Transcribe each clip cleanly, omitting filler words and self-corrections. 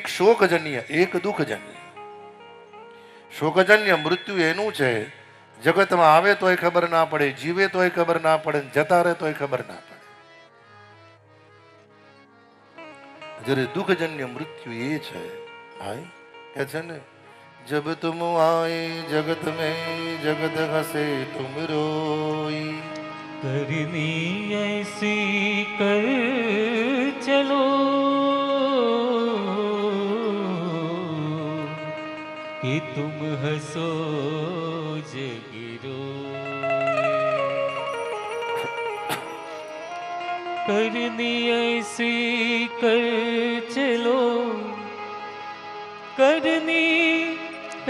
એક શોકજન્ય, એક દુઃખજન્ય. શોકજન્ય મૃત્યુ એનું છે, જગતમાં આવે તોય ખબર ના પડે, જીવે તોય ખબર ના પડે, જતા રહે તોય ખબર ના પડે. જ્યારે દુઃખજન્ય મૃત્યુ એ છે ભાઈ, કે છે ને, જબ તુમ આए જગત में जगत हसे तुम रोई. करनी ऐसी कर चलो कि तुम हंसो जगिरो. करनी ऐसी कर चलो, करनी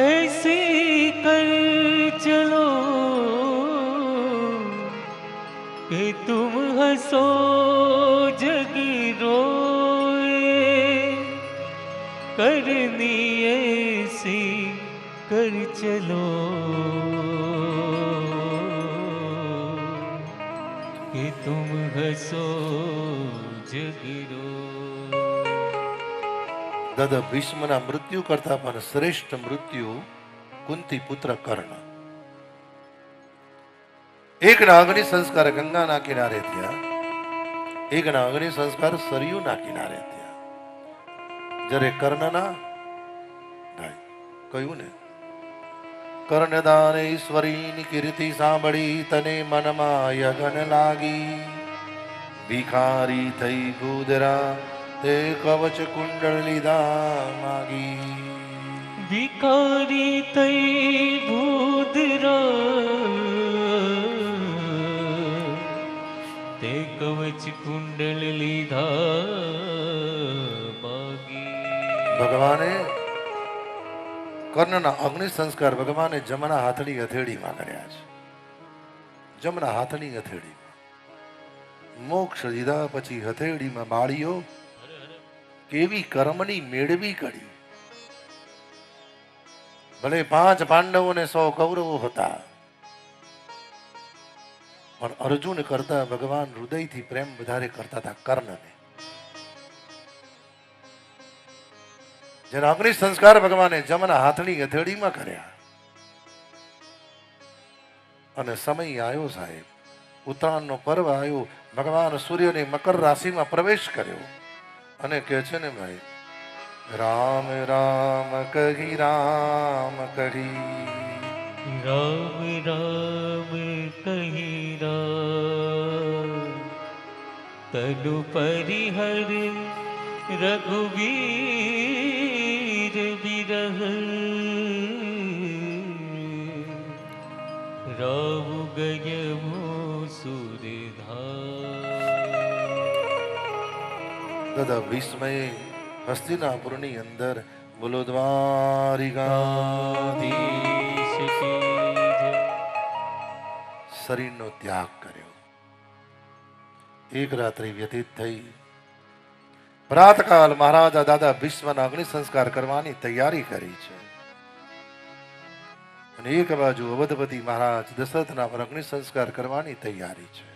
ऐसी कर चलो कि तुम हंसो जगी रोए. करनी ऐसी कर चलो कि तुम हंसो जगी रोए. દાદા ભીષ્મના મૃત્યુ કરતા પણ શ્રેષ્ઠ મૃત્યુ કુંતી પુત્ર કર્ણ. એકના અગ્નિ સંસ્કાર ગંગાના કિનારે થયા, એકના અગ્નિ સંસ્કાર સરયુના કિનારે થયા. જ્યારે કર્ણના કહ્યું ને, કર્ણદાન ઈશ્વરીની કીર્તિ સાંભળી તને મનમાં યગન લાગી. ભિખારી થઈ ગોદરા તે કવચ કુંડળ લીધા માગી. ભિખારી તઈ ભૂદરા તે કવચ કુંડલ લીધા માગી. ભગવાને કર્ણના અગ્નિ સંસ્કાર ભગવાને જમણા હાથની હથેળીમાં કર્યા છે. જમણા હાથની હથેળીમાં મોક્ષ લીધા પછી હથેળીમાં બાળીઓ કેવી કર્મની મેળવી કરી. ભલે 5 પાંડવો ને 100 કૌરવો હતા, પણ અર્જુન કરતા ભગવાન હૃદયથી પ્રેમ વધારે કરતા હતા કર્ણને. જેના અગ્નિ સંસ્કાર ભગવાને જમણા હાથની હથેળીમાં કર્યા. અને સમય આવ્યો સાહેબ, ઉત્તરાયણનો પર્વ આવ્યો, ભગવાન સૂર્યને મકર રાશિમાં પ્રવેશ કર્યો અને કહે છે ને ભાઈ, રામ રામ કહી રામ કહી. રામ રામ કહી રામ તનુ પરિહર રઘુવીર વિરહ. રામ ગયમો સુરધાર. દાદા ભીષ્મએ હસ્તિનાપુરની અંદર બોલો દ્વારિકાધીશ શરીરનો ત્યાગ કર્યો. એક રાત્રિ વ્યતીત થઈ. પ્રાતકાલ મહારાજા દાદા ભીષ્મના અગ્નિ સંસ્કાર કરવાની તૈયારી કરી છે. અને એક બાજુ અવધપતિ મહારાજ દશરથના પર અગ્નિ સંસ્કાર કરવાની તૈયારી છે.